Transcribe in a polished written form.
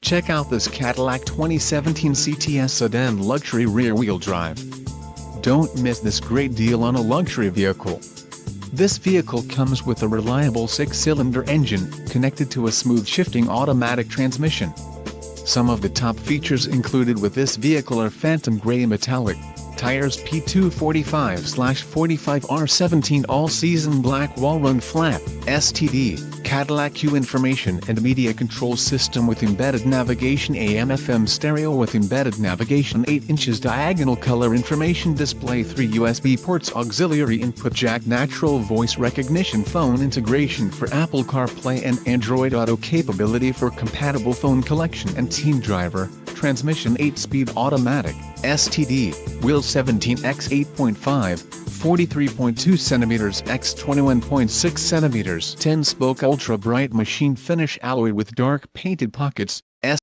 Check out this Cadillac 2017 CTS Sedan luxury rear-wheel drive. Don't miss this great deal on a luxury vehicle. This vehicle comes with a reliable 6-cylinder engine, connected to a smooth shifting automatic transmission. Some of the top features included with this vehicle are phantom gray metallic tires, P245/45R17 all-season black wall-run flat, STD, Cadillac Q information and media control system with embedded navigation, AM/FM stereo with embedded navigation, 8 inches diagonal color information display, 3 USB ports, auxiliary input jack, natural voice recognition, phone integration for Apple CarPlay and Android Auto capability for compatible phone collection and team driver, transmission 8-speed automatic, STD, wheel 17x8.5, 43.2 cm x 21.6 cm, 10-spoke ultra-bright machine finish alloy with dark painted pockets,